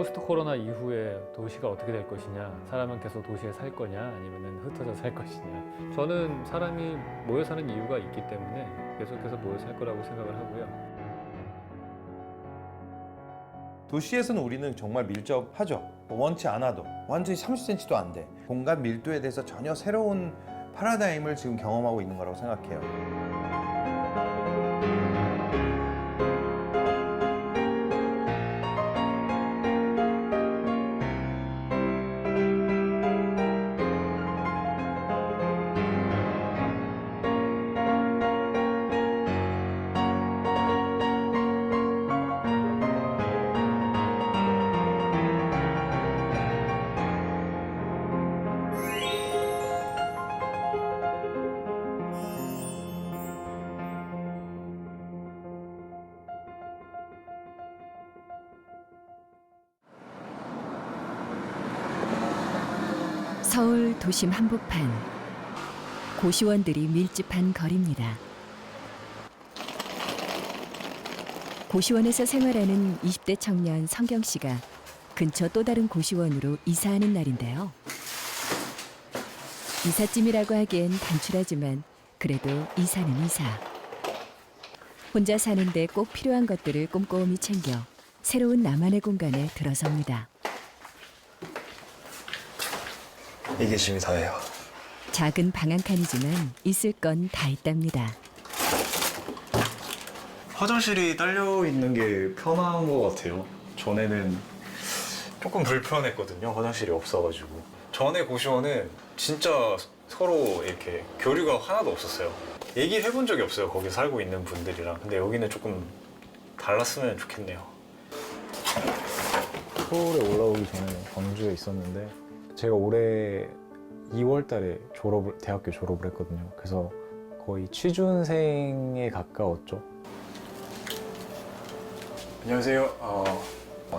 포스트 코로나 이후에 도시가 어떻게 될 것이냐, 사람은 계속 도시에 살 거냐 아니면 흩어져 살 것이냐. 저는 사람이 모여 사는 이유가 있기 때문에 계속해서 모여 살 거라고 생각을 하고요. 도시에서는 우리는 정말 밀접하죠. 원치 않아도 완전히 30cm도 안 돼. 공간 밀도에 대해서 전혀 새로운 파라다임을 지금 경험하고 있는 거라고 생각해요. 서울 도심 한복판, 고시원들이 밀집한 거리입니다. 고시원에서 생활하는 20대 청년 성경 씨가 근처 또 다른 고시원으로 이사하는 날인데요. 이삿짐이라고 하기엔 단출하지만 그래도 이사는 이사. 혼자 사는데 꼭 필요한 것들을 꼼꼼히 챙겨 새로운 나만의 공간에 들어섭니다. 이게 짐이 다예요. 작은 방 한 칸이지만 있을 건 다 있답니다. 화장실이 딸려 있는 게 편한 것 같아요. 전에는 조금 불편했거든요. 화장실이 없어가지고. 전에 고시원은 진짜 서로 이렇게 교류가 하나도 없었어요. 얘기를 해본 적이 없어요. 거기 살고 있는 분들이랑. 근데 여기는 조금 달랐으면 좋겠네요. 서울에 올라오기 전에 광주에 있었는데 제가 올해 2월 달에 대학교 졸업을 했거든요. 그래서 거의 취준생에 가까웠죠. 안녕하세요.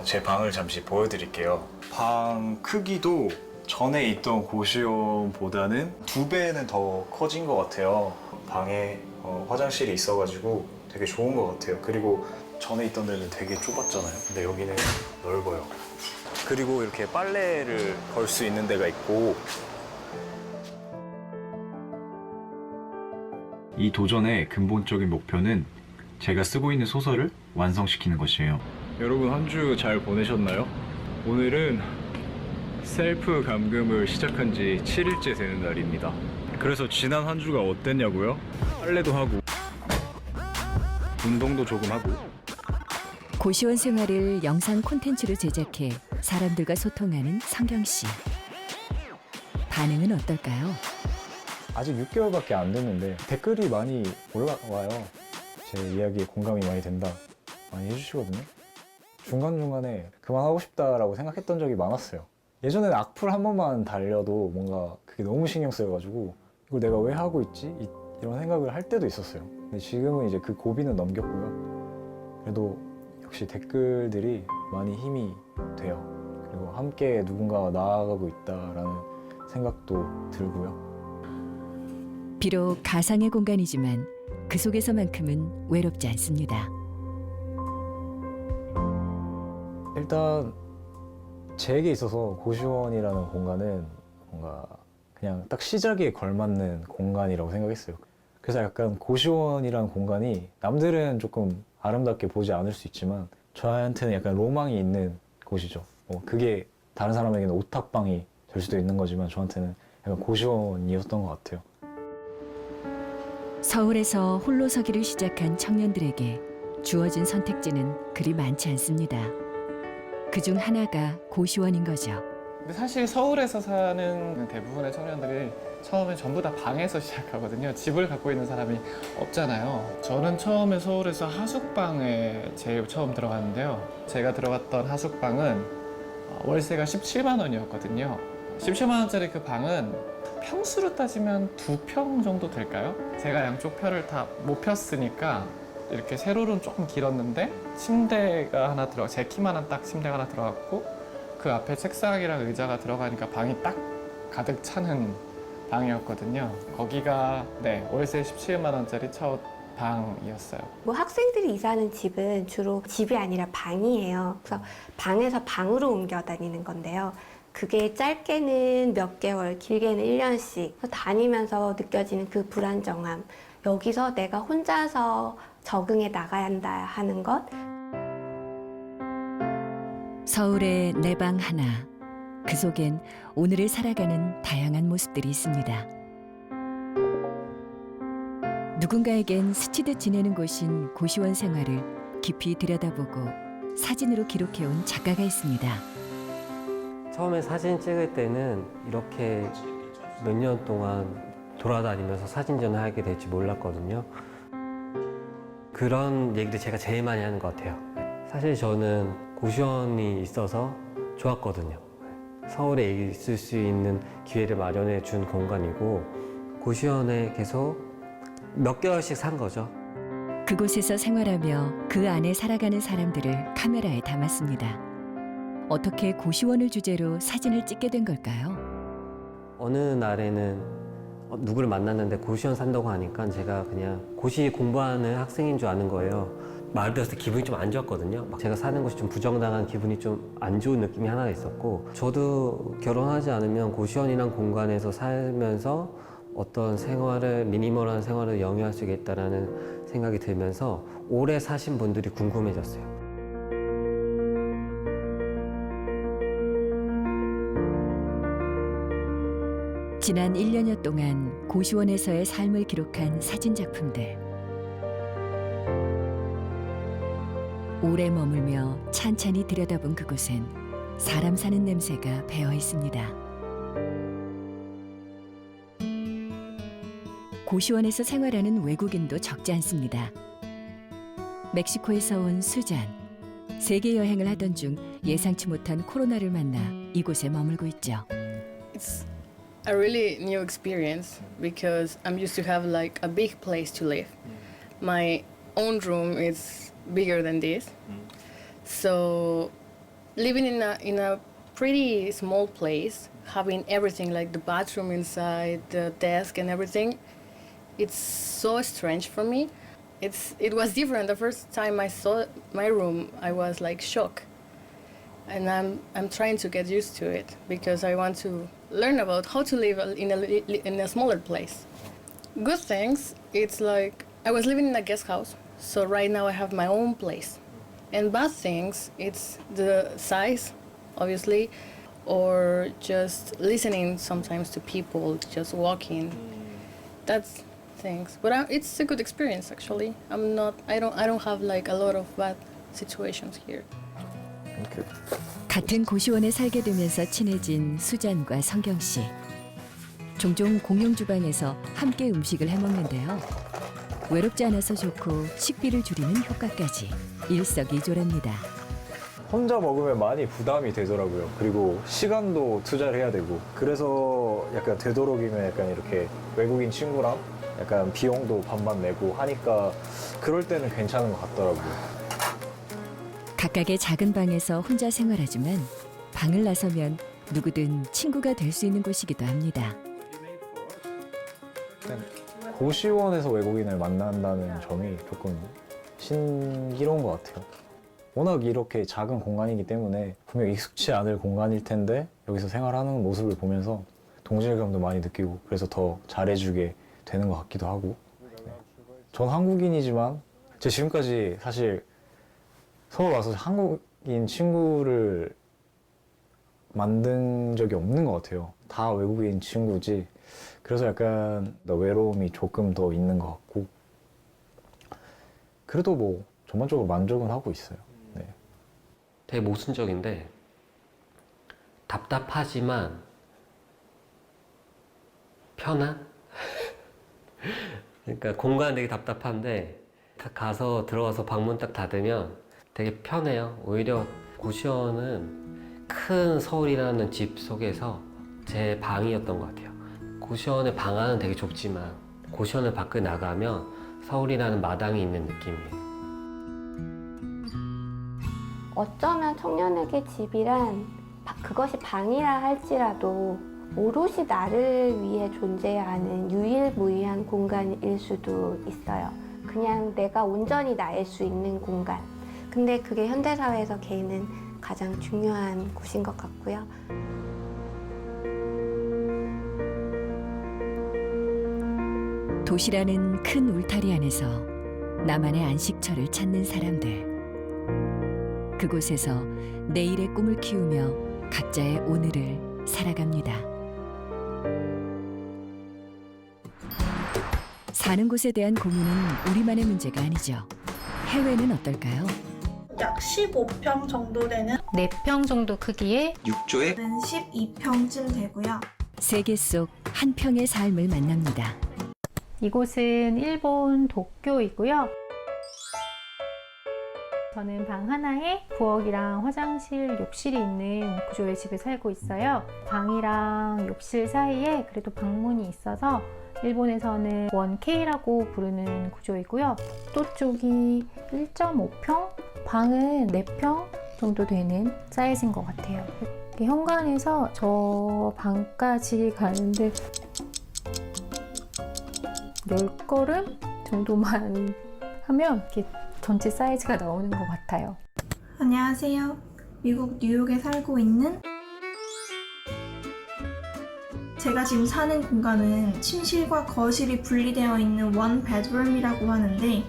제 방을 잠시 보여드릴게요. 방 크기도 전에 있던 고시원보다는 2배는 더 커진 것 같아요. 방에 화장실이 있어가지고 되게 좋은 것 같아요. 그리고 전에 있던 데는 되게 좁았잖아요. 근데 여기는 넓어요. 그리고 이렇게 빨래를 걸 수 있는 데가 있고, 이 도전의 근본적인 목표는 제가 쓰고 있는 소설을 완성시키는 것이에요. 여러분 한 주 잘 보내셨나요? 오늘은 셀프 감금을 시작한 지 7일째 되는 날입니다. 그래서 지난 한 주가 어땠냐고요? 빨래도 하고 운동도 조금 하고. 고시원 생활을 영상 콘텐츠로 제작해 사람들과 소통하는 성경 씨. 반응은 어떨까요? 아직 6개월밖에 안 됐는데 댓글이 많이 올라와요. 제 이야기에 공감이 많이 된다 많이 해주시거든요. 중간중간에 그만하고 싶다라고 생각했던 적이 많았어요. 예전에는 악플 한 번만 달려도 뭔가 그게 너무 신경 쓰여가지고 이걸 내가 왜 하고 있지? 이런 생각을 할 때도 있었어요. 근데 지금은 이제 그 고비는 넘겼고요. 그래도 역시 댓글들이 많이 힘이 돼요. 그리고 함께 누군가가 나아가고 있다라는 생각도 들고요. 비록 가상의 공간이지만 그 속에서만큼은 외롭지 않습니다. 일단 제게 있어서 고시원이라는 공간은 뭔가 그냥 딱 시작에 걸맞는 공간이라고 생각했어요. 그래서 약간 고시원이라는 공간이 남들은 조금 아름답게 보지 않을 수 있지만 저한테는 약간 로망이 있는 곳이죠. 그게 다른 사람에게는 오탁방이 될 수도 있는 거지만 저한테는 약간 고시원이었던 것 같아요. 서울에서 홀로 서기를 시작한 청년들에게 주어진 선택지는 그리 많지 않습니다. 그중 하나가 고시원인 거죠. 근데 사실 서울에서 사는 대부분의 청년들이 처음에 전부 다 방에서 시작하거든요. 집을 갖고 있는 사람이 없잖아요. 저는 처음에 서울에서 하숙방에 제일 처음 들어갔는데요. 제가 들어갔던 하숙방은 월세가 17만 원이었거든요. 17만 원짜리 그 방은 평수로 따지면 2평 정도 될까요? 제가 양쪽 편을 다 못 폈으니까 이렇게 세로는 조금 길었는데 침대가 하나 제 키만한 딱 침대가 하나 들어갔고 그 앞에 책상이랑 의자가 들어가니까 방이 딱 가득 차는 방이었거든요. 거기가 월세 17만 원짜리 첫 방이었어요. 뭐 학생들이 이사하는 집은 주로 집이 아니라 방이에요. 그래서 방에서 방으로 옮겨 다니는 건데요. 그게 짧게는 몇 개월, 길게는 1년씩 다니면서 느껴지는 그 불안정함. 여기서 내가 혼자서 적응해 나가야 한다 하는 것. 서울의 내 방 하나. 그 속엔 오늘을 살아가는 다양한 모습들이 있습니다. 누군가에겐 스치듯 지내는 곳인 고시원 생활을 깊이 들여다보고 사진으로 기록해온 작가가 있습니다. 처음에 사진 찍을 때는 이렇게 몇 년 동안 돌아다니면서 사진전을 하게 될지 몰랐거든요. 그런 얘기를 제가 제일 많이 하는 것 같아요. 사실 저는 고시원이 있어서 좋았거든요. 서울에 있을 수 있는 기회를 마련해 준 공간이고 고시원에 계속 몇 개월씩 산 거죠. 그곳에서 생활하며 그 안에 살아가는 사람들을 카메라에 담았습니다. 어떻게 고시원을 주제로 사진을 찍게 된 걸까요? 어느 날에는 누구를 만났는데 고시원 산다고 하니까 제가 그냥 고시 공부하는 학생인 줄 아는 거예요. 마을 들었을 때 기분이 좀 안 좋았거든요. 막 제가 사는 곳이 좀 부정당한 기분이 좀 안 좋은 느낌이 하나 있었고 저도 결혼하지 않으면 고시원이란 공간에서 살면서 어떤 생활을 미니멀한 생활을 영위할 수 있겠다라는 생각이 들면서 오래 사신 분들이 궁금해졌어요. 지난 1년여 동안 고시원에서의 삶을 기록한 사진 작품들. 오래 머물며 찬찬히 들여다본 그곳엔 사람 사는 냄새가 배어 있습니다. 고시원에서 생활하는 외국인도 적지 않습니다. 멕시코에서 온 수잔. 세계 여행을 하던 중 예상치 못한 코로나를 만나 이곳에 머물고 있죠. It's a really new experience because I'm used to have like a big place to live. My own room is bigger than this. So living in a pretty small place, having everything like the bathroom inside, the desk and everything, it's so strange for me. It was different. The first time I saw my room, I was like shocked. And I'm trying to get used to it because I want to learn about how to live in a smaller place. Good things, it's like I was living in a guest house, so right now I have my own place. And bad things, it's the size, obviously, or just listening sometimes to people just walking. That's things. But it's a good experience actually. I don't have like a lot of bad situations here. 같은 고시원에 살게 되면서 친해진 수잔과 성경 씨. 종종 공용 주방에서 함께 음식을 해 먹는데요. 외롭지 않아서 좋고 식비를 줄이는 효과까지 일석이조랍니다. 혼자 먹으면 많이 부담이 되더라고요. 그리고 시간도 투자를 해야 되고 그래서 약간 되도록이면 약간 이렇게 외국인 친구랑 약간 비용도 반반 내고 하니까 그럴 때는 괜찮은 것 같더라고요. 각각의 작은 방에서 혼자 생활하지만 방을 나서면 누구든 친구가 될 수 있는 곳이기도 합니다. 고시원에서 외국인을 만난다는 점이 조금 신기로운 것 같아요. 워낙 이렇게 작은 공간이기 때문에 분명 익숙치 않을 공간일 텐데 여기서 생활하는 모습을 보면서 동질감도 많이 느끼고 그래서 더 잘해주게 되는 것 같기도 하고. 전 한국인이지만 제가 지금까지 사실 서울 와서 한국인 친구를 만든 적이 없는 것 같아요. 다 외국인 친구지. 그래서 약간 외로움이 조금 더 있는 것 같고 그래도 뭐 전반적으로 만족은 하고 있어요. 네. 되게 모순적인데 답답하지만 편한? 그러니까 공간 되게 답답한데 가서 들어가서 방문 딱 닫으면 되게 편해요. 오히려 고시원은 큰 서울이라는 집 속에서 제 방이었던 것 같아요. 고시원의 방 안은 되게 좁지만 고시원을 밖에 나가면 서울이라는 마당이 있는 느낌이에요. 어쩌면 청년에게 집이란 그것이 방이라 할지라도 오롯이 나를 위해 존재하는 유일무이한 공간일 수도 있어요. 그 그냥 내가 온전히 나일 수 있는 공간. 근데 그게 현대사회에서 개인은 가장 중요한 곳인 것 같고요. 도시라는 큰 울타리 안에서 나만의 안식처를 찾는 사람들. 그곳에서 내일의 꿈을 키우며 각자의 오늘을 살아갑니다. 사는 곳에 대한 고민은 우리만의 문제가 아니죠. 해외는 어떨까요? 약 15평 정도 되는 4평 정도 크기의 6조에 12평쯤 되고요. 세계 속 한 평의 삶을 만납니다. 이곳은 일본 도쿄이고요. 저는 방 하나에 부엌이랑 화장실, 욕실이 있는 구조의 집에 살고 있어요. 방이랑 욕실 사이에 그래도 방문이 있어서 일본에서는 1K라고 부르는 구조이고요. 복도 쪽이 1.5평? 방은 4평 정도 되는 사이즈인 것 같아요. 현관에서 저 방까지 가는데 10걸음 정도만 하면 이렇게 전체 사이즈가 나오는 것 같아요. 안녕하세요. 미국 뉴욕에 살고 있는 제가 지금 사는 공간은 침실과 거실이 분리되어 있는 원 베드룸이라고 하는데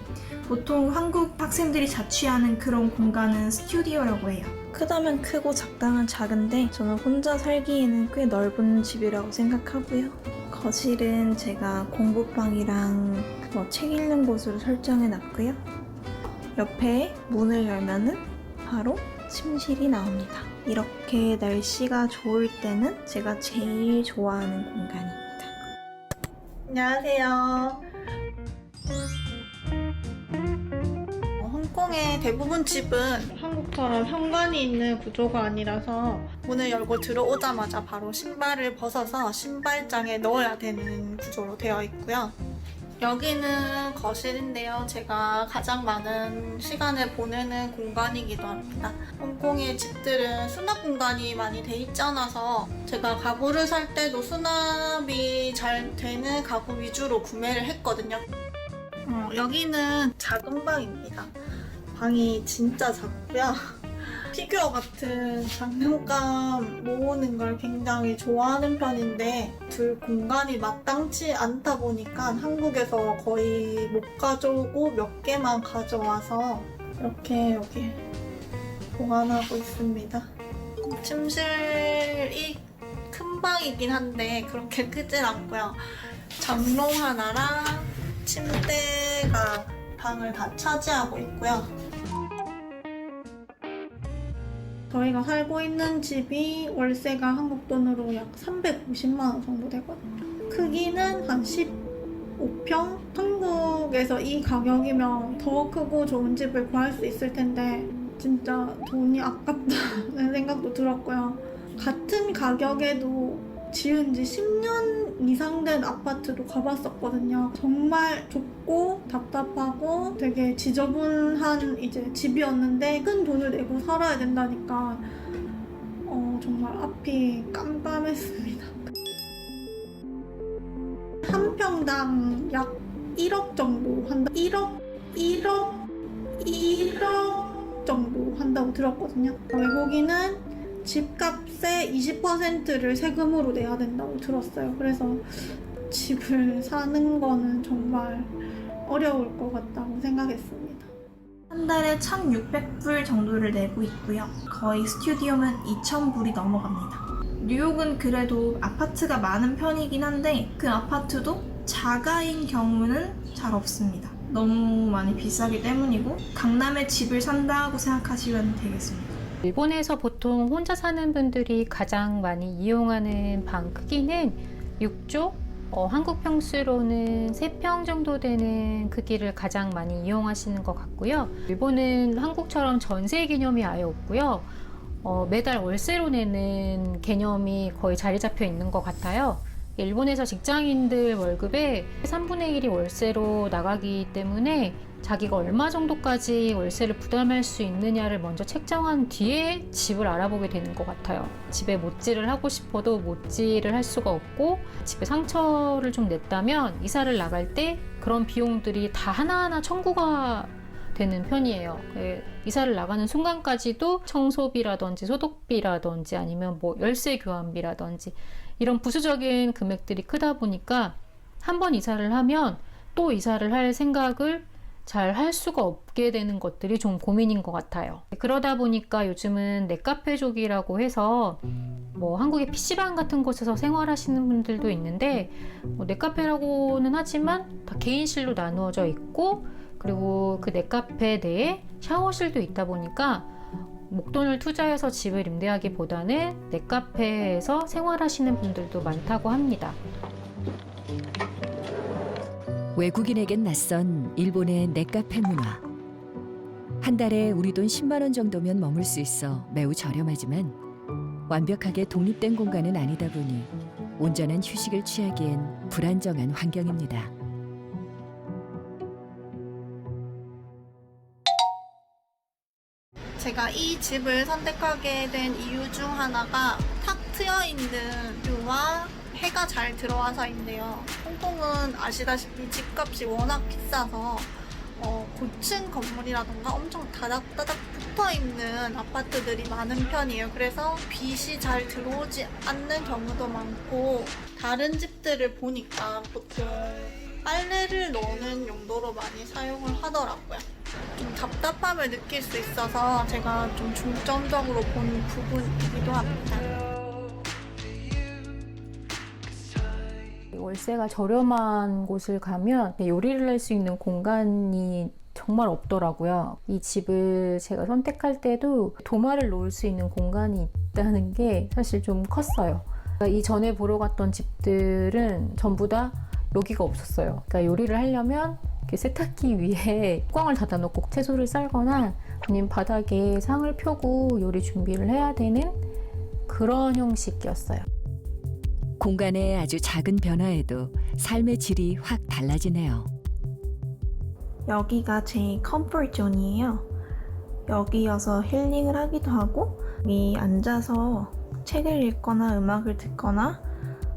보통 한국 학생들이 자취하는 그런 공간은 스튜디오라고 해요. 크다면 크고 작다면 작은데 저는 혼자 살기에는 꽤 넓은 집이라고 생각하고요. 거실은 제가 공부방이랑 책 읽는 곳으로 설정해 놨고요. 옆에 문을 열면은 바로 침실이 나옵니다. 이렇게 날씨가 좋을 때는 제가 제일 좋아하는 공간입니다. 안녕하세요. 홍콩의 대부분 집은 한국처럼 현관이 있는 구조가 아니라서 문을 열고 들어오자마자 바로 신발을 벗어서 신발장에 넣어야 되는 구조로 되어 있고요. 여기는 거실인데요. 제가 가장 많은 시간을 보내는 공간이기도 합니다. 홍콩의 집들은 수납 공간이 많이 돼 있지 않아서 제가 가구를 살 때도 수납이 잘 되는 가구 위주로 구매를 했거든요. 여기는 작은 방입니다. 방이 진짜 작고요. 피규어 같은 장난감 모으는 걸 굉장히 좋아하는 편인데 둘 공간이 마땅치 않다 보니까 한국에서 거의 못 가져오고 몇 개만 가져와서 이렇게 여기 보관하고 있습니다. 침실이 큰 방이긴 한데 그렇게 크진 않고요. 장롱 하나랑 침대가 방을 다 차지하고 있고요. 저희가 살고 있는 집이 월세가 한국 돈으로 약 350만 원 정도 되거든요. 크기는 한 15평? 한국에서 이 가격이면 더 크고 좋은 집을 구할 수 있을 텐데 진짜 돈이 아깝다는 생각도 들었고요. 같은 가격에도 지은 지 10년 이상 된 아파트도 가봤었거든요. 정말 좁고 답답하고 되게 지저분한 이제 집이었는데 큰 돈을 내고 살아야 된다니까 정말 앞이 깜깜했습니다. 한 평당 약 1억 정도 한다. 1억 정도 한다고 들었거든요. 외국인은 집값의 20%를 세금으로 내야 된다고 들었어요. 그래서 집을 사는 거는 정말 어려울 것 같다고 생각했습니다. 한 달에 1,600불 정도를 내고 있고요. 거의 스튜디오면 2,000불이 넘어갑니다. 뉴욕은 그래도 아파트가 많은 편이긴 한데 그 아파트도 자가인 경우는 잘 없습니다. 너무 많이 비싸기 때문이고 강남에 집을 산다고 생각하시면 되겠습니다. 일본에서 보통 혼자 사는 분들이 가장 많이 이용하는 방 크기는 6조? 한국 평수로는 3평 정도 되는 크기를 가장 많이 이용하시는 것 같고요. 일본은 한국처럼 전세 개념이 아예 없고요. 매달 월세로 내는 개념이 거의 자리 잡혀 있는 것 같아요. 일본에서 직장인들 월급의 3분의 1이 월세로 나가기 때문에 자기가 얼마 정도까지 월세를 부담할 수 있느냐를 먼저 책정한 뒤에 집을 알아보게 되는 것 같아요. 집에 못질을 하고 싶어도 못질을 할 수가 없고 집에 상처를 좀 냈다면 이사를 나갈 때 그런 비용들이 다 하나하나 청구가 되는 편이에요. 이사를 나가는 순간까지도 청소비라든지 소독비라든지 아니면 뭐 열쇠 교환비라든지 이런 부수적인 금액들이 크다 보니까 한 번 이사를 하면 또 이사를 할 생각을 잘 할 수가 없게 되는 것들이 좀 고민인 것 같아요. 그러다 보니까 요즘은 넷카페족이라고 해서 뭐 한국의 PC방 같은 곳에서 생활하시는 분들도 있는데 넷카페라고는 하지만 다 개인실로 나누어져 있고 그리고 그 넷카페 내에 샤워실도 있다 보니까 목돈을 투자해서 집을 임대하기보다는 넷카페에서 생활하시는 분들도 많다고 합니다. 외국인에겐 낯선 일본의 넷카페 문화. 한 달에 우리 돈 10만 원 정도면 머물 수 있어 매우 저렴하지만 완벽하게 독립된 공간은 아니다 보니 온전한 휴식을 취하기엔 불안정한 환경입니다. 제가 이 집을 선택하게 된 이유 중 하나가 탁 트여있는 뷰와 해가 잘 들어와서인데요. 홍콩은 아시다시피 집값이 워낙 비싸서 고층 건물이라던가 엄청 다닥다닥 붙어있는 아파트들이 많은 편이에요. 그래서 빛이 잘 들어오지 않는 경우도 많고 다른 집들을 보니까 보통 빨래를 넣는 용도로 많이 사용을 하더라고요. 좀 답답함을 느낄 수 있어서 제가 좀 중점적으로 본 부분이기도 합니다. 월세가 저렴한 곳을 가면 요리를 할 수 있는 공간이 정말 없더라고요. 이 집을 제가 선택할 때도 도마를 놓을 수 있는 공간이 있다는 게 사실 좀 컸어요. 이 전에 보러 갔던 집들은 전부 다 여기가 없었어요. 그러니까 요리를 하려면 이렇게 세탁기 위에 뚜껑을 닫아놓고 채소를 썰거나 아니면 바닥에 상을 펴고 요리 준비를 해야 되는 그런 형식이었어요. 공간의 아주 작은 변화에도 삶의 질이 확 달라지네요. 여기가 제 컴포트 존이에요. 여기여서 힐링을 하기도 하고 여기 앉아서 책을 읽거나 음악을 듣거나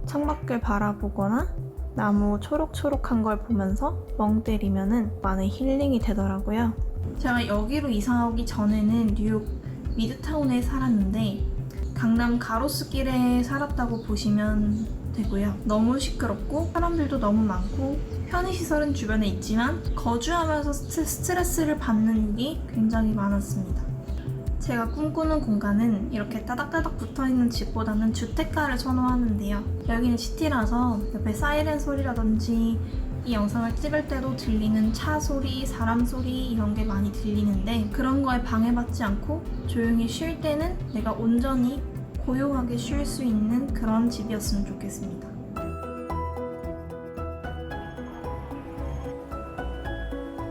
창밖을 바라보거나 나무 초록초록한 걸 보면서 멍 때리면은 많은 힐링이 되더라고요. 제가 여기로 이사 오기 전에는 뉴욕 미드타운에 살았는데 강남 가로수길에 살았다고 보시면 되고요. 너무 시끄럽고 사람들도 너무 많고 편의시설은 주변에 있지만 거주하면서 스트레스를 받는 일이 굉장히 많았습니다. 제가 꿈꾸는 공간은 이렇게 따닥따닥 붙어있는 집보다는 주택가를 선호하는데요. 여기는 시티라서 옆에 사이렌 소리라든지 이 영상을 찍을 때도 들리는 차 소리, 사람 소리 이런 게 많이 들리는데 그런 거에 방해받지 않고 조용히 쉴 때는 내가 온전히 고요하게 쉴 수 있는 그런 집이었으면 좋겠습니다.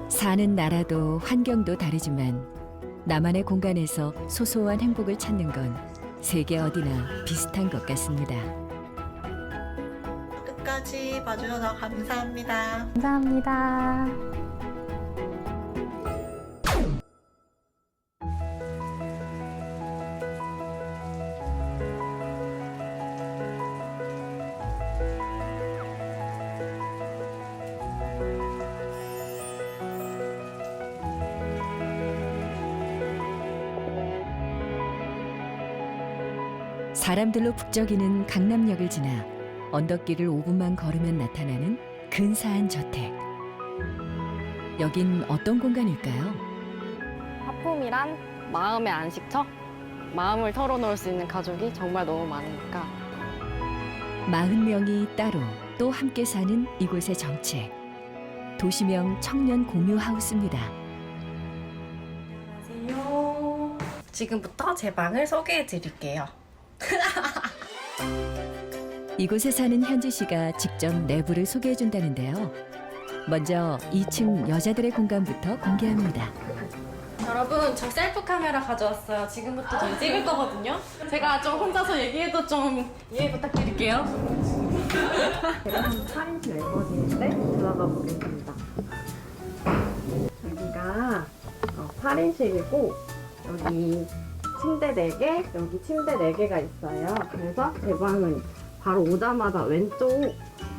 사는 나라도 환경도 다르지만 나만의 공간에서 소소한 행복을 찾는 건 세계 어디나 비슷한 것 같습니다. 끝까지 봐주셔서 감사합니다. 감사합니다. 사람들로 북적이는 강남역을 지나 언덕길을 5분만 걸으면 나타나는 근사한 저택. 여긴 어떤 공간일까요? 하품이란 마음의 안식처? 마음을 털어놓을 수 있는 가족이 정말 너무 많으니까 40명이 따로 또 함께 사는 이곳의 정체. 도시명 청년 공유 하우스입니다. 안녕하세요. 지금부터 제 방을 소개해 드릴게요. 이곳에 사는 현지 씨가 직접 내부를 소개해 준다는데요. 먼저 2층 여자들의 공간부터 공개합니다. 여러분, 저 셀프 카메라 가져왔어요. 지금부터 저희 찍을 거거든요. 제가 좀 혼자서 얘기해도 좀 이해 부탁드릴게요. 제가 한 4인실 앨범인데 들어가 보겠습니다. 8인실이고 여기 침대 4개, 여기 침대 4개가 있어요. 그래서 제 방은 바로 오자마자 왼쪽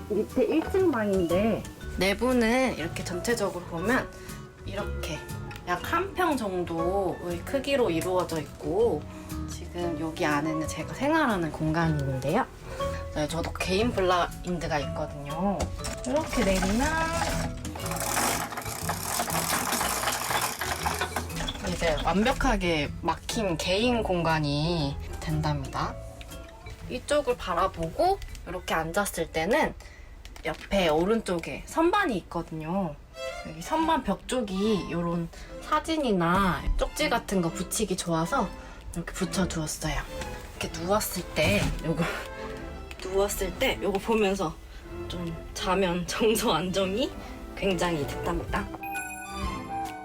밑에 1층 방인데 내부는 이렇게 전체적으로 보면 이렇게 약 1평 정도의 크기로 이루어져 있고 지금 여기 안에는 제가 생활하는 공간이 있는데요. 네, 저도 개인 블라인드가 있거든요. 이렇게 내리면 이제 완벽하게 막힌 개인 공간이 된답니다. 이쪽을 바라보고 이렇게 앉았을 때는 옆에 오른쪽에 선반이 있거든요. 여기 선반 벽 쪽이 이런 사진이나 쪽지 같은 거 붙이기 좋아서 이렇게 붙여두었어요. 이렇게 누웠을 때 요거 보면서 좀 자면 정서 안정이 굉장히 됐답니다.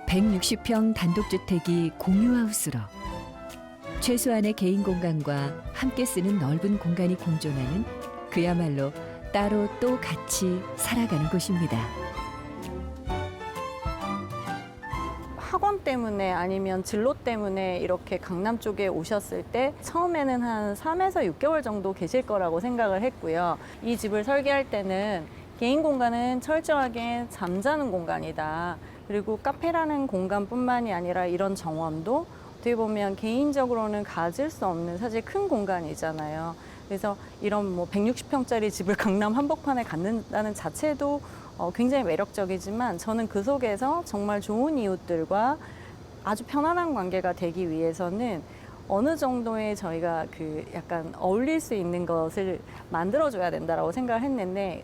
160평 단독주택이 공유하우스로 최소한의 개인 공간과 함께 쓰는 넓은 공간이 공존하는 그야말로 따로 또 같이 살아가는 곳입니다. 학원 때문에 아니면 진로 때문에 이렇게 강남 쪽에 오셨을 때 처음에는 한 3에서 6개월 정도 계실 거라고 생각을 했고요. 이 집을 설계할 때는 개인 공간은 철저하게 잠자는 공간이다. 그리고 카페라는 공간뿐만이 아니라 이런 정원도 어떻게 보면 개인적으로는 가질 수 없는 사실 큰 공간이잖아요. 그래서 이런 뭐 160평짜리 집을 강남 한복판에 갖는다는 자체도 굉장히 매력적이지만 저는 그 속에서 정말 좋은 이웃들과 아주 편안한 관계가 되기 위해서는 어느 정도의 저희가 그 약간 어울릴 수 있는 것을 만들어줘야 된다라고 생각을 했는데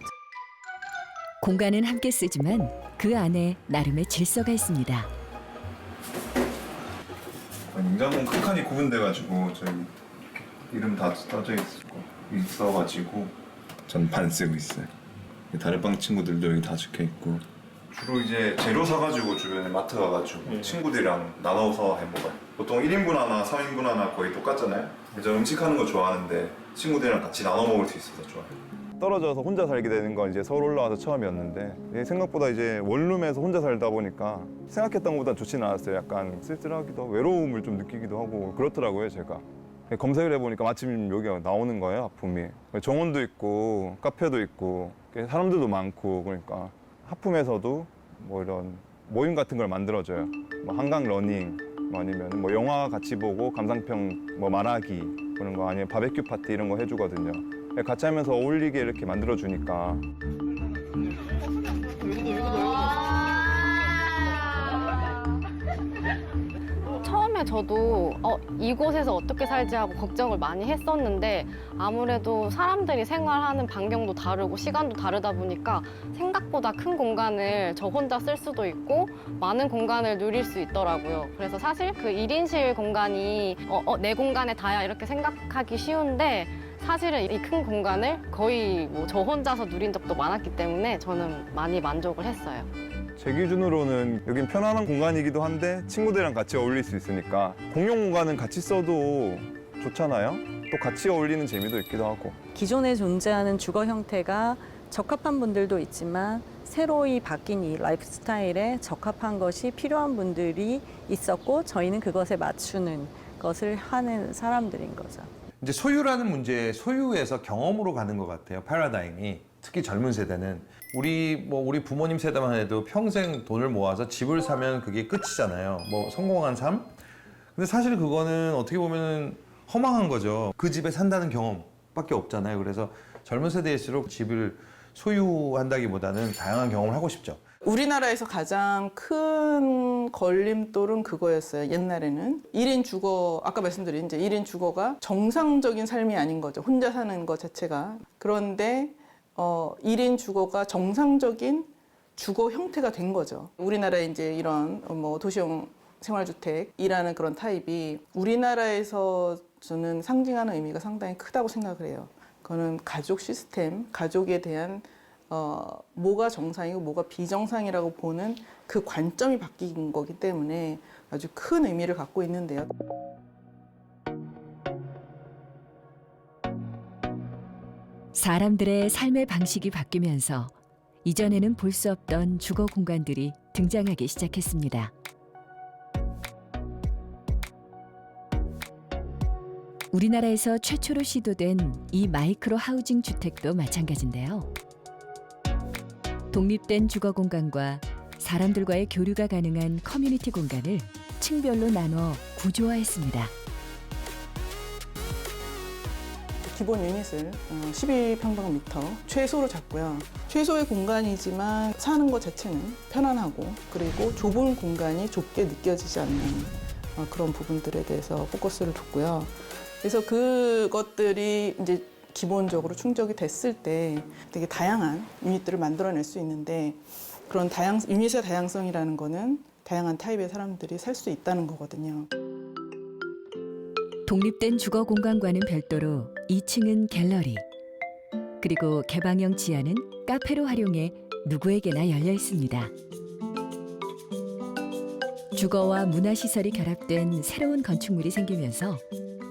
공간은 함께 쓰지만 그 안에 나름의 질서가 있습니다. 냉장고는 큰 칸이 구분돼가지고 저희 이름 다 써져 있어가지고 전 반 쓰고 있어요. 다른 방 친구들도 여기 다 적혀 있고 주로 이제 재료 사가지고 주변에 마트 가가지고 친구들이랑 나눠서 해 먹어요. 보통 1인분 하나, 3인분 하나 거의 똑같잖아요. 저 음식하는 거 좋아하는데 친구들이랑 같이 나눠 먹을 수 있어서 좋아요. 떨어져서 혼자 살게 되는 건 이제 서울 올라와서 처음이었는데 생각보다 이제 원룸에서 혼자 살다 보니까 생각했던 것보다 좋지는 않았어요. 약간 쓸쓸하기도 하고 외로움을 좀 느끼기도 하고 그렇더라고요, 제가. 검색을 해보니까 마침 여기가 나오는 거예요, 하품이. 정원도 있고 카페도 있고 사람들도 많고 그러니까 하품에서도 뭐 이런 모임 같은 걸 만들어줘요. 뭐 한강 러닝 뭐 아니면 뭐 영화 같이 보고 감상평 뭐 말하기 그런 거 아니면 바베큐 파티 이런 거 해주거든요. 같이 하면서 어울리게 이렇게 만들어주니까. 처음에 저도 이곳에서 어떻게 살지 하고 걱정을 많이 했었는데 아무래도 사람들이 생활하는 반경도 다르고 시간도 다르다 보니까 생각보다 큰 공간을 저 혼자 쓸 수도 있고 많은 공간을 누릴 수 있더라고요. 그래서 사실 그 1인실 공간이 내 공간에 다야 이렇게 생각하기 쉬운데 사실은 이 큰 공간을 거의 뭐 저 혼자서 누린 적도 많았기 때문에 저는 많이 만족을 했어요. 제 기준으로는 여긴 편안한 공간이기도 한데 친구들이랑 같이 어울릴 수 있으니까 공용 공간은 같이 써도 좋잖아요. 또 같이 어울리는 재미도 있기도 하고. 기존에 존재하는 주거 형태가 적합한 분들도 있지만 새로이 바뀐 이 라이프 스타일에 적합한 것이 필요한 분들이 있었고 저희는 그것에 맞추는 것을 하는 사람들인 거죠. 이제 소유라는 문제, 소유에서 경험으로 가는 것 같아요. 패러다임이. 특히 젊은 세대는 우리 부모님 세대만 해도 평생 돈을 모아서 집을 사면 그게 끝이잖아요. 뭐 성공한 삶? 근데 사실 그거는 어떻게 보면 허망한 거죠. 그 집에 산다는 경험밖에 없잖아요. 그래서 젊은 세대일수록 집을 소유한다기보다는 다양한 경험을 하고 싶죠. 우리나라에서 가장 큰 걸림돌은 그거였어요. 옛날에는 1인 주거, 아까 말씀드린 이제 1인 주거가 정상적인 삶이 아닌 거죠. 혼자 사는 것 자체가. 그런데 1인 주거가 정상적인 주거 형태가 된 거죠. 우리나라에 이제 이런 뭐 도시형 생활주택이라는 그런 타입이 우리나라에서 저는 상징하는 의미가 상당히 크다고 생각을 해요. 그거는 가족 시스템, 가족에 대한 뭐가 정상이고 뭐가 비정상이라고 보는 그 관점이 바뀐 거기 때문에 아주 큰 의미를 갖고 있는데요. 사람들의 삶의 방식이 바뀌면서 이전에는 볼 수 없던 주거 공간들이 등장하기 시작했습니다. 우리나라에서 최초로 시도된 이 마이크로 하우징 주택도 마찬가지인데요. 독립된 주거 공간과 사람들과의 교류가 가능한 커뮤니티 공간을 층별로 나눠 구조화했습니다. 기본 유닛을 12평방미터 최소로 잡고요. 최소의 공간이지만 사는 것 자체는 편안하고 그리고 좁은 공간이 좁게 느껴지지 않는 그런 부분들에 대해서 포커스를 뒀고요. 그래서 그것들이 이제 기본적으로 충족이 됐을 때 되게 다양한 유닛들을 만들어낼 수 있는데 그런 유닛의 다양성이라는 거는 다양한 타입의 사람들이 살 수 있다는 거거든요. 독립된 주거 공간과는 별도로 2층은 갤러리, 그리고 개방형 지하는 카페로 활용해 누구에게나 열려 있습니다. 주거와 문화시설이 결합된 새로운 건축물이 생기면서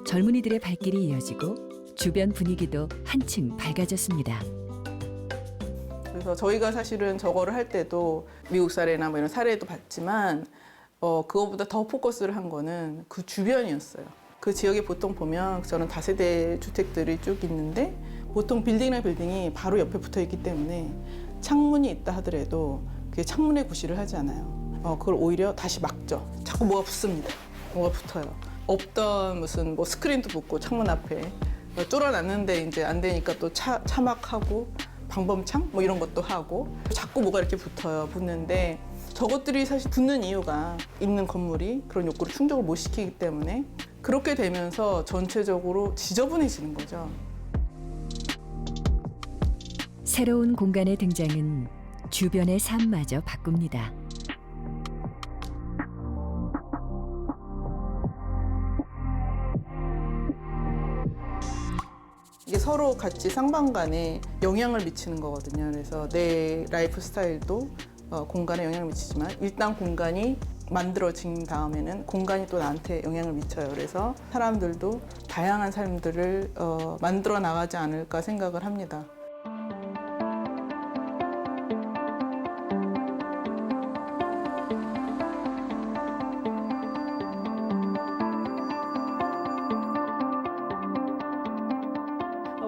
젊은이들의 발길이 이어지고 주변 분위기도 한층 밝아졌습니다. 그래서 저희가 사실은 저거를 할 때도 미국 사례나 뭐 이런 사례도 봤지만 그거보다 더 포커스를 한 거는 그 주변이었어요. 그 지역에 보통 보면 저는 다세대 주택들이 쭉 있는데 보통 빌딩이나 빌딩이 바로 옆에 붙어 있기 때문에 창문이 있다 하더라도 그게 창문에 구실을 하지 않아요. 그걸 오히려 다시 막죠. 자꾸 뭐가 붙습니다. 뭐가 붙어요. 없던 무슨 뭐 스크린도 붙고 창문 앞에 뚫어놨는데 이제 안 되니까 또 차막하고 방범창 뭐 이런 것도 하고 자꾸 뭐가 이렇게 붙는데 저것들이 사실 붙는 이유가 있는 건물이 그런 욕구를 충족을 못 시키기 때문에 그렇게 되면서 전체적으로 지저분해지는 거죠. 새로운 공간의 등장은 주변의 삶마저 바꿉니다. 이게 서로 같이 쌍방간에 영향을 미치는 거거든요. 그래서 내 라이프 스타일도 공간에 영향을 미치지만 일단 공간이 만들어진 다음에는 공간이 또 나한테 영향을 미쳐요. 그래서 사람들도 다양한 삶들을 만들어 나가지 않을까 생각을 합니다.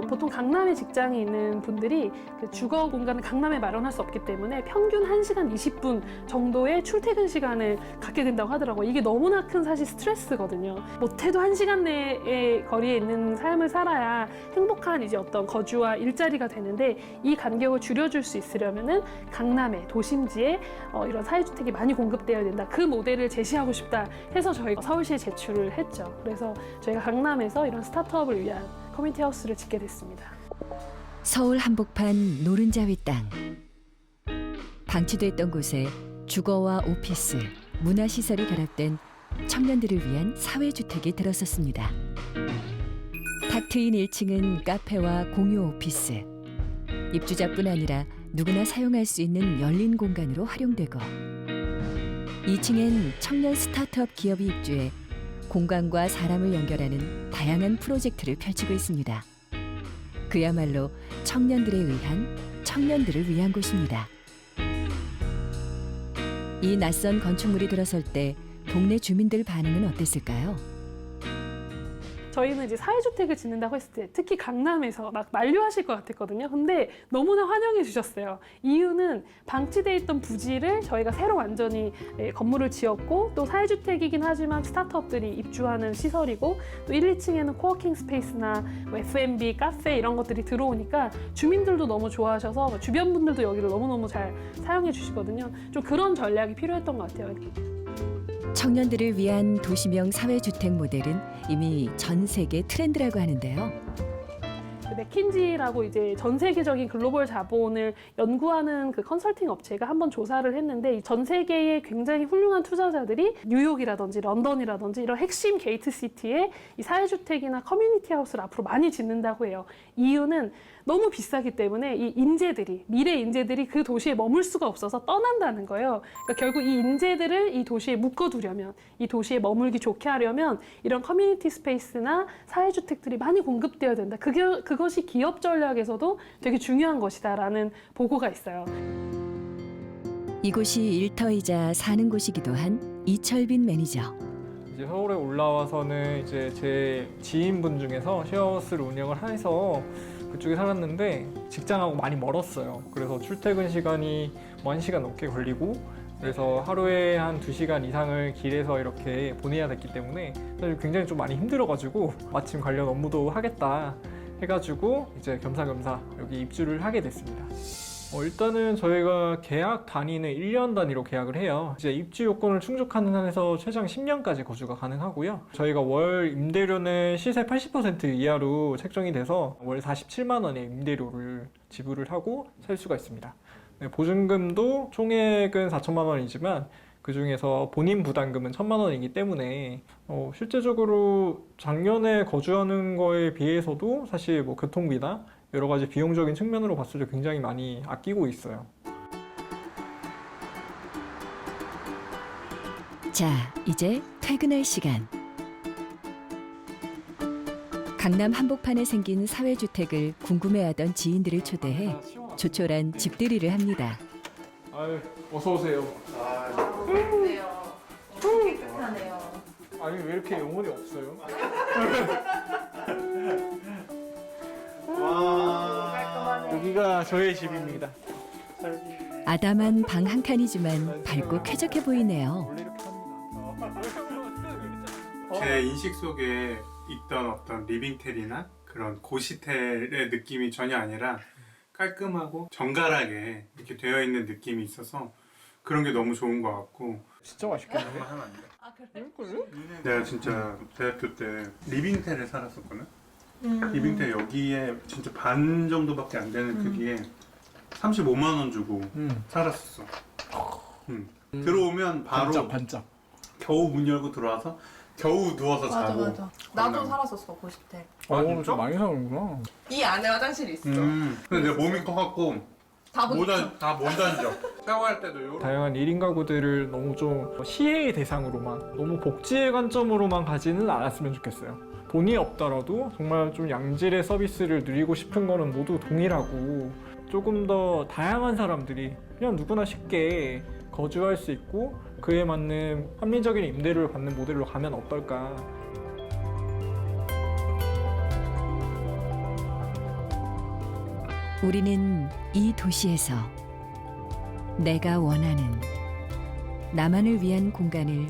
보통 강남에 직장이 있는 분들이 그 주거 공간을 강남에 마련할 수 없기 때문에 평균 1시간 20분 정도의 출퇴근 시간을 갖게 된다고 하더라고요. 이게 너무나 큰 사실 스트레스거든요. 못해도 1시간 내의 거리에 있는 삶을 살아야 행복한 이제 어떤 거주와 일자리가 되는데 이 간격을 줄여줄 수 있으려면은 강남의 도심지에 이런 사회주택이 많이 공급되어야 된다. 그 모델을 제시하고 싶다 해서 저희가 서울시에 제출을 했죠. 그래서 저희가 강남에서 이런 스타트업을 위한 커뮤니티 하우스를 짓게 됐습니다. 서울 한복판 노른자 위 땅. 방치돼 있던 곳에 주거와 오피스, 문화시설이 결합된 청년들을 위한 사회주택이 들어섰습니다. 탁 트인 1층은 카페와 공유 오피스. 입주자뿐 아니라 누구나 사용할 수 있는 열린 공간으로 활용되고 2층엔 청년 스타트업 기업이 입주해 공간과 사람을 연결하는 다양한 프로젝트를 펼치고 있습니다. 그야말로 청년들에 의한 청년들을 위한 곳입니다. 이 낯선 건축물이 들어설 때 동네 주민들 반응은 어땠을까요? 저희는 이제 사회주택을 짓는다고 했을 때 특히 강남에서 막 만류하실 것 같았거든요. 근데 너무나 환영해 주셨어요. 이유는 방치돼 있던 부지를 저희가 새로 완전히 건물을 지었고 또 사회주택이긴 하지만 스타트업들이 입주하는 시설이고 또 1, 2층에는 코워킹 스페이스나 뭐 F&B, 카페 이런 것들이 들어오니까 주민들도 너무 좋아하셔서 주변 분들도 여기를 너무너무 잘 사용해 주시거든요. 좀 그런 전략이 필요했던 것 같아요. 청년들을 위한 도시명 사회주택 모델은 이미 전 세계 트렌드라고 하는데요. 맥킨지라고 이제 전 세계적인 글로벌 자본을 연구하는 그 컨설팅 업체가 한번 조사를 했는데 전 세계의 굉장히 훌륭한 투자자들이 뉴욕이라든지 런던이라든지 이런 핵심 게이트 시티에 이 사회주택이나 커뮤니티 하우스를 앞으로 많이 짓는다고 해요. 이유는 너무 비싸기 때문에 이 인재들이, 미래 인재들이 그 도시에 머물 수가 없어서 떠난다는 거예요. 그러니까 결국 이 인재들을 이 도시에 묶어두려면, 이 도시에 머물기 좋게 하려면 이런 커뮤니티 스페이스나 사회주택들이 많이 공급되어야 된다. 그것이 기업 전략에서도 되게 중요한 것이다라는 보고가 있어요. 이곳이 일터이자 사는 곳이기도 한 이철빈 매니저. 이제 서울에 올라와서는 이제 제 지인분 중에서 쉐어하우스를 운영을 해서 그쪽에 살았는데 직장하고 많이 멀었어요. 그래서 출퇴근 시간이 뭐 1시간 넘게 걸리고 그래서 하루에 한 2시간 이상을 길에서 이렇게 보내야 됐기 때문에 사실 굉장히 좀 많이 힘들어가지고 마침 관련 업무도 하겠다 해가지고 이제 겸사겸사 여기 입주를 하게 됐습니다. 일단은 저희가 계약 단위는 1년 단위로 계약을 해요. 이제 입주 요건을 충족하는 한에서 최장 10년까지 거주가 가능하고요. 저희가 월 임대료는 시세 80% 이하로 책정이 돼서 월 47만 원의 임대료를 지불을 하고 살 수가 있습니다. 네, 보증금도 총액은 4천만 원이지만 그 중에서 본인 부담금은 1,000만 원이기 때문에 실제적으로 작년에 거주하는 거에 비해서도 사실 뭐 교통비나 여러 가지 비용적인 측면으로 봤을 때 굉장히 많이 아끼고 있어요. 자, 이제 퇴근할 시간. 강남 한복판에 생긴 사회주택을 궁금해하던 지인들을 초대해 조촐한 집들이를 합니다. 아유, 어서 오세요. 깨끗하네요. 아니 왜 이렇게 영혼이 없어요? 와, 여기가 저의 집입니다. 아담한 방 한 칸이지만 밝고 쾌적해 보이네요. 제 인식 속에 있던 어떤 리빙텔이나 그런 고시텔의 느낌이 전혀 아니라 깔끔하고 정갈하게 이렇게 되어 있는 느낌이 있어서 그런 게 너무 좋은 것 같고. 진짜 맛있겠네. 내가 진짜 대학교 때 리빙텔에 살았었거든. 리빙텔 여기에 진짜 반 정도밖에 안 되는 크기에 35만 원 주고 살았었어. 들어오면 바로 반짝. 겨우 문 열고 들어와서 겨우 누워서 자고. 맞아. 나도 살았었어, 고시텔. 좀 많이 사는구나. 이 안에 화장실이 있어. 근데 내 몸이 커갖고 다 못 앉아. 샤워할 때도 요런. 다양한 1인 가구들을 너무 좀 시혜의 대상으로만, 너무 복지의 관점으로만 가지는 않았으면 좋겠어요. 돈이 없더라도 정말 좀 양질의 서비스를 누리고 싶은 거는 모두 동일하고 조금 더 다양한 사람들이 그냥 누구나 쉽게 거주할 수 있고 그에 맞는 합리적인 임대료를 받는 모델로 가면 어떨까. 우리는 이 도시에서 내가 원하는 나만을 위한 공간을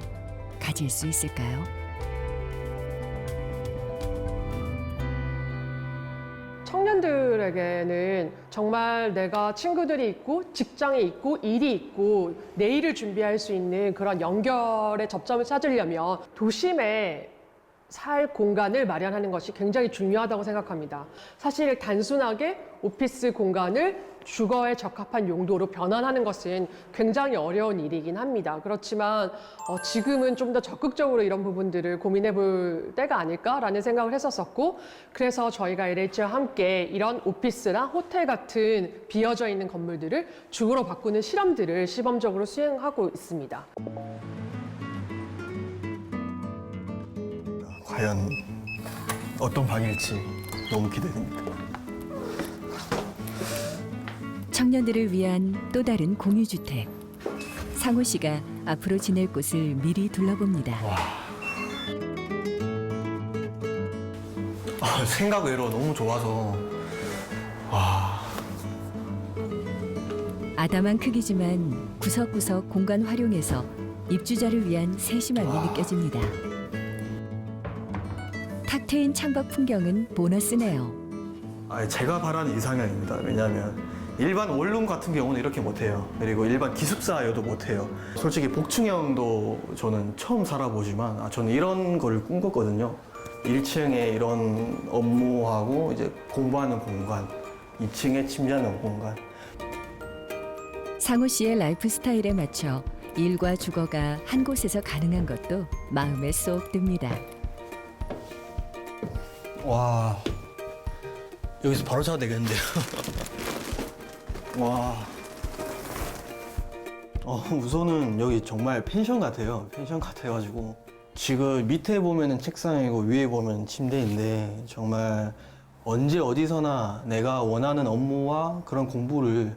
가질 수 있을까요? 청년들에게는 정말 내가 친구들이 있고 직장이 있고 일이 있고 내일을 준비할 수 있는 그런 연결의 접점을 찾으려면 도심에 살 공간을 마련하는 것이 굉장히 중요하다고 생각합니다. 사실 단순하게 오피스 공간을 주거에 적합한 용도로 변환하는 것은 굉장히 어려운 일이긴 합니다. 그렇지만 지금은 좀 더 적극적으로 이런 부분들을 고민해 볼 때가 아닐까라는 생각을 했었었고, 그래서 저희가 LH와 함께 이런 오피스나 호텔 같은 비어져 있는 건물들을 주거로 바꾸는 실험들을 시범적으로 수행하고 있습니다. 과연 어떤 방일지 너무 기대됩니다. 청년들을 위한 또 다른 공유주택. 상호 씨가 앞으로 지낼 곳을 미리 둘러봅니다. 생각 외로 너무 좋아서 아담한 크기지만 구석구석 공간 활용해서 입주자를 위한 세심함이 느껴집니다. 탁 트인 창밖 풍경은 보너스네요. 제가 바라는 이상형입니다. 왜냐하면 일반 원룸 같은 경우는 이렇게 못해요. 그리고 일반 기숙사여도 못해요. 솔직히 복층형도 저는 처음 살아보지만 저는 이런 걸 꿈꿨거든요. 1층에 이런 업무하고 이제 공부하는 공간, 2층에 침대하는 공간. 상호 씨의 라이프 스타일에 맞춰 일과 주거가 한 곳에서 가능한 것도 마음에 쏙 듭니다. 와, 여기서 바로 자도 되겠는데요. 와, 우선은 여기 정말 펜션 같아요. 펜션 같아가지고 지금 밑에 보면은 책상이고 위에 보면 침대인데 정말 언제 어디서나 내가 원하는 업무와 그런 공부를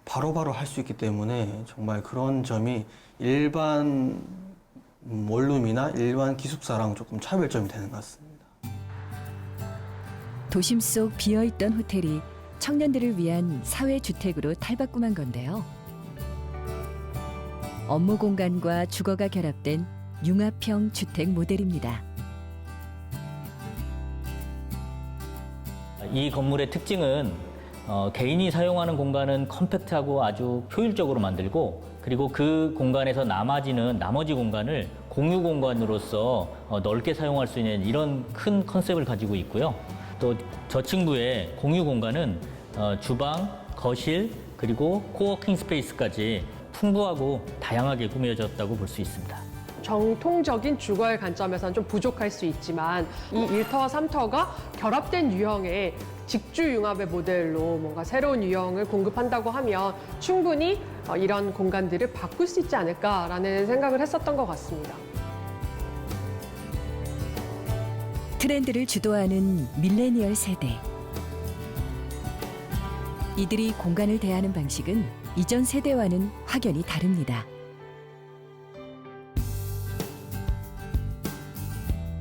바로바로 할 수 있기 때문에 정말 그런 점이 일반 원룸이나 일반 기숙사랑 조금 차별점이 되는 것 같습니다. 도심 속 비어있던 호텔이 청년들을 위한 사회주택으로 탈바꿈한 건데요. 업무 공간과 주거가 결합된 융합형 주택 모델입니다. 이 건물의 특징은 개인이 사용하는 공간은 컴팩트하고 아주 효율적으로 만들고, 그리고 그 공간에서 나머지 공간을 공유 공간으로서 넓게 사용할 수 있는 이런 큰 컨셉을 가지고 있고요. 또 저층부의 공유 공간은 주방, 거실, 그리고 코워킹 스페이스까지 풍부하고 다양하게 꾸며졌다고 볼 수 있습니다. 정통적인 주거의 관점에서는 좀 부족할 수 있지만 이 1터와 3터가 결합된 유형의 직주 융합의 모델로 뭔가 새로운 유형을 공급한다고 하면 충분히 이런 공간들을 바꿀 수 있지 않을까라는 생각을 했었던 것 같습니다. 트렌드를 주도하는 밀레니얼 세대. 이들이 공간을 대하는 방식은 이전 세대와는 확연히 다릅니다.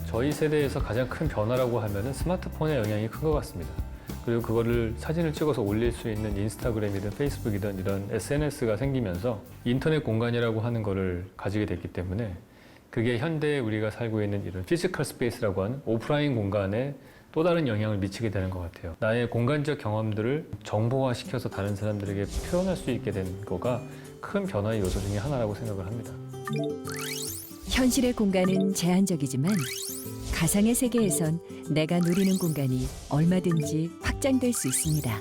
저희 세대에서 가장 큰 변화라고 하면은 스마트폰의 영향이 큰 것 같습니다. 그리고 그거를 사진을 찍어서 올릴 수 있는 인스타그램이든 페이스북이든 이런 SNS가 생기면서 인터넷 공간이라고 하는 거를 가지게 됐기 때문에 그게 현대에 우리가 살고 있는 이런 피지컬 스페이스라고 하는 오프라인 공간에 또 다른 영향을 미치게 되는 것 같아요. 나의 공간적 경험들을 정보화시켜서 다른 사람들에게 표현할 수 있게 된 거가 큰 변화의 요소 중에 하나라고 생각을 합니다. 현실의 공간은 제한적이지만 가상의 세계에선 내가 누리는 공간이 얼마든지 확장될 수 있습니다.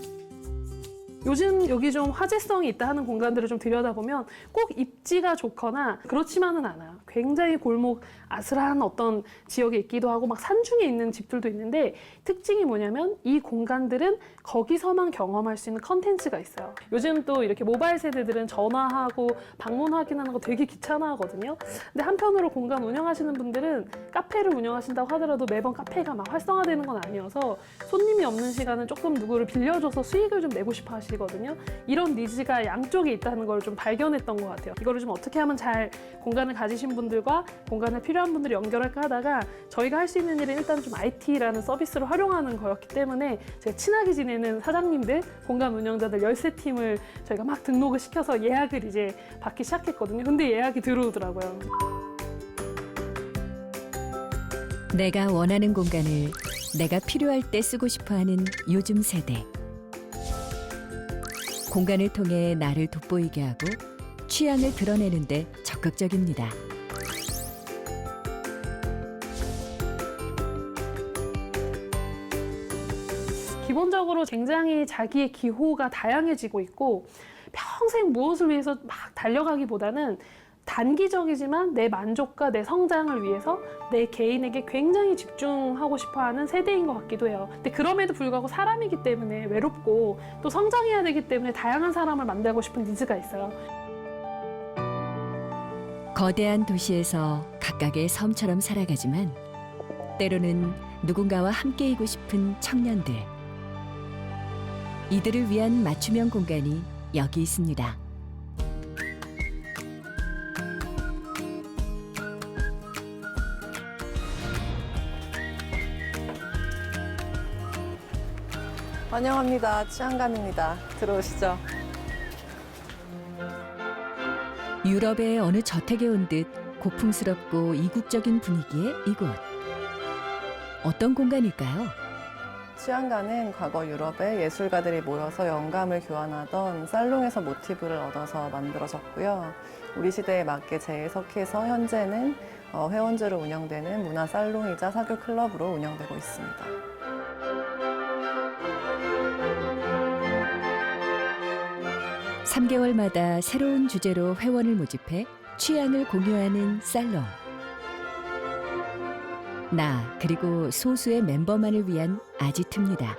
요즘 여기 좀 화제성이 있다 하는 공간들을 좀 들여다보면 꼭 입지가 좋거나 그렇지만은 않아요. 굉장히 골목 아슬한 어떤 지역에 있기도 하고 막 산중에 있는 집들도 있는데 특징이 뭐냐면 이 공간들은 거기서만 경험할 수 있는 컨텐츠가 있어요. 요즘 또 이렇게 모바일 세대들은 전화하고 방문 확인하는 거 되게 귀찮아하거든요. 근데 한편으로 공간 운영하시는 분들은 카페를 운영하신다고 하더라도 매번 카페가 막 활성화되는 건 아니어서 손님이 없는 시간은 조금 누구를 빌려줘서 수익을 좀 내고 싶어 하시거든요. 이런 니즈가 양쪽에 있다는 걸 좀 발견했던 것 같아요. 이거를 좀 어떻게 하면 잘 공간을 가지신 분들과 공간에 필요한 분들이 연결할까 하다가 저희가 할 수 있는 일은 일단 좀 IT라는 서비스를 활용하는 거였기 때문에 제가 친하게 지내는 사장님들, 공간 운영자들 13팀을 저희가 막 등록을 시켜서 예약을 이제 받기 시작했거든요. 근데 예약이 들어오더라고요. 내가 원하는 공간을 내가 필요할 때 쓰고 싶어하는 요즘 세대. 공간을 통해 나를 돋보이게 하고 취향을 드러내는데 적극적입니다. 기본적으로 굉장히 자기의 기호가 다양해지고 있고 평생 무엇을 위해서 막 달려가기보다는 단기적이지만 내 만족과 내 성장을 위해서 내 개인에게 굉장히 집중하고 싶어하는 세대인 것 같기도 해요. 근데 그럼에도 불구하고 사람이기 때문에 외롭고 또 성장해야 되기 때문에 다양한 사람을 만나고 싶은 니즈가 있어요. 거대한 도시에서 각각의 섬처럼 살아가지만 때로는 누군가와 함께이고 싶은 청년들. 이들을 위한 맞춤형 공간이 여기 있습니다. 환영합니다. 치안감입니다. 들어오시죠. 유럽의 어느 저택에 온 듯 고풍스럽고 이국적인 분위기의 이곳. 어떤 공간일까요? 치안가는 과거 유럽의 예술가들이 모여서 영감을 교환하던 살롱에서 모티브를 얻어서 만들어졌고요. 우리 시대에 맞게 재해석해서 현재는 회원제로 운영되는 문화살롱이자 사교 클럽으로 운영되고 있습니다. (3개월마다) 새로운 주제로 회원을 모집해 취향을 공유하는 살롱. 나 그리고 소수의 멤버만을 위한 아지트입니다.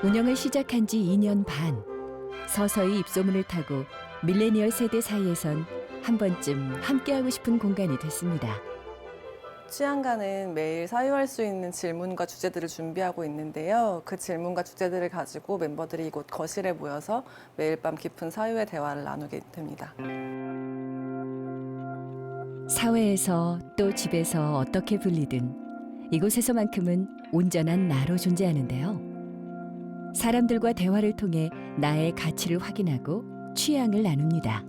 운영을 시작한 지 2년 반. 서서히 입소문을 타고 밀레니얼 세대 사이에선 한 번쯤 함께하고 싶은 공간이 됐습니다. 치안가는 매일 사유할 수 있는 질문과 주제들을 준비하고 있는데요. 그 질문과 주제들을 가지고 멤버들이 이곳 거실에 모여서 매일 밤 깊은 사유의 대화를 나누게 됩니다. 사회에서 또 집에서 어떻게 불리든 이곳에서만큼은 온전한 나로 존재하는데요. 사람들과 대화를 통해 나의 가치를 확인하고 취향을 나눕니다.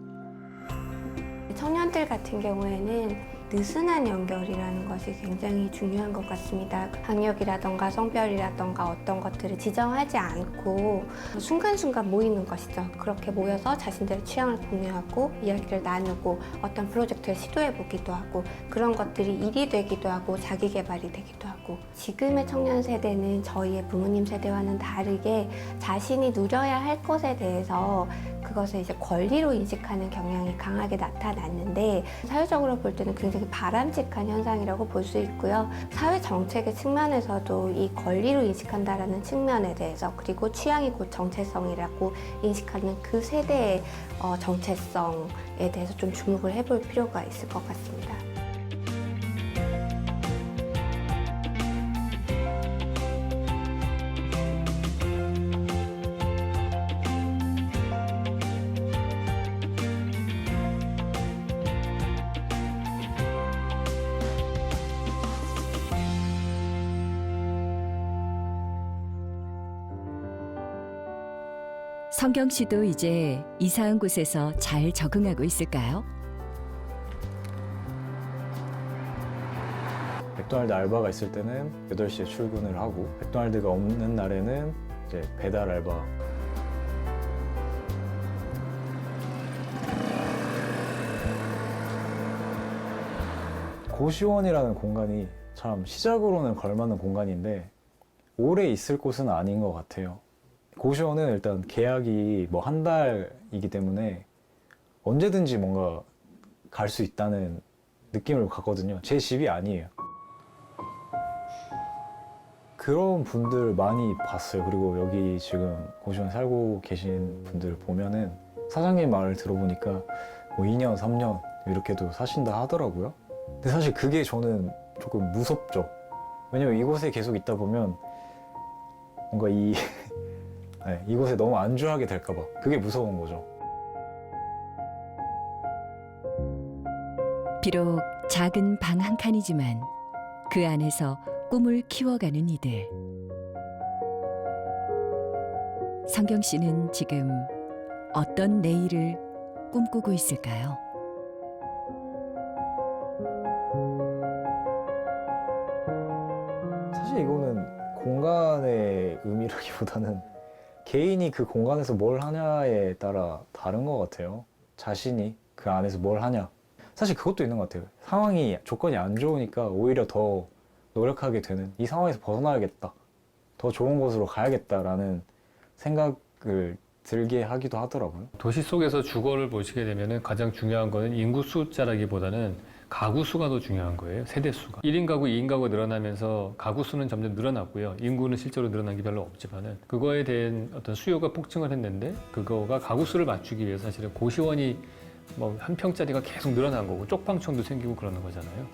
청년들 같은 경우에는 느슨한 연결이라는 것이 굉장히 중요한 것 같습니다. 학력이라던가 성별이라던가 어떤 것들을 지정하지 않고 순간순간 모이는 것이죠. 그렇게 모여서 자신들의 취향을 공유하고 이야기를 나누고 어떤 프로젝트를 시도해보기도 하고 그런 것들이 일이 되기도 하고 자기 개발이 되기도 하고 지금의 청년 세대는 저희의 부모님 세대와는 다르게 자신이 누려야 할 것에 대해서 그것을 이제 권리로 인식하는 경향이 강하게 나타났는데 사회적으로 볼 때는 굉장히 바람직한 현상이라고 볼 수 있고요. 사회 정책의 측면에서도 이 권리로 인식한다라는 측면에 대해서 그리고 취향이 곧 정체성이라고 인식하는 그 세대의 정체성에 대해서 좀 주목을 해볼 필요가 있을 것 같습니다. 성경 씨도 이제 이사한 곳에서 잘 적응하고 있을까요? 맥도날드 알바가 있을 때는 8시에 출근을 하고 맥도날드가 없는 날에는 이제 배달 알바. 고시원이라는 공간이 참 시작으로는 걸맞는 공간인데 오래 있을 곳은 아닌 것 같아요. 고시원은 일단 계약이 뭐 한 달이기 때문에 언제든지 뭔가 갈 수 있다는 느낌을 갖거든요. 제 집이 아니에요. 그런 분들 많이 봤어요. 그리고 여기 지금 고시원 살고 계신 분들 보면은 사장님 말을 들어보니까 뭐 2년, 3년 이렇게도 사신다 하더라고요. 근데 사실 그게 저는 조금 무섭죠. 왜냐면 이곳에 계속 있다 보면 뭔가 네, 이곳에 너무 안주하게 될까 봐 그게 무서운 거죠. 비록 작은 방 한 칸이지만 그 안에서 꿈을 키워가는 이들. 성경 씨는 지금 어떤 내일을 꿈꾸고 있을까요? 사실 이거는 공간의 의미라기보다는 개인이 그 공간에서 뭘 하냐에 따라 다른 것 같아요. 자신이 그 안에서 뭘 하냐. 사실 그것도 있는 것 같아요. 상황이, 조건이 안 좋으니까 오히려 더 노력하게 되는, 이 상황에서 벗어나야겠다, 더 좋은 곳으로 가야겠다라는 생각을 들게 하기도 하더라고요. 도시 속에서 주거를 보시게 되면 가장 중요한 거는 인구 숫자라기보다는 가구 수가 더 중요한 거예요. 세대 수가. 1인 가구, 2인 가구가 늘어나면서 가구 수는 점점 늘어났고요. 인구는 실제로 늘어난 게 별로 없지만은 그거에 대한 어떤 수요가 폭증을 했는데 그거가 가구 수를 맞추기 위해서 사실은 고시원이 뭐 한 평짜리가 계속 늘어난 거고 쪽방촌도 생기고 그러는 거잖아요.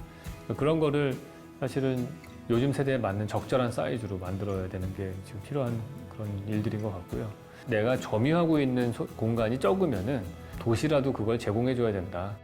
그런 거를 사실은 요즘 세대에 맞는 적절한 사이즈로 만들어야 되는 게 지금 필요한 그런 일들인 것 같고요. 내가 점유하고 있는 공간이 적으면은 도시라도 그걸 제공해 줘야 된다.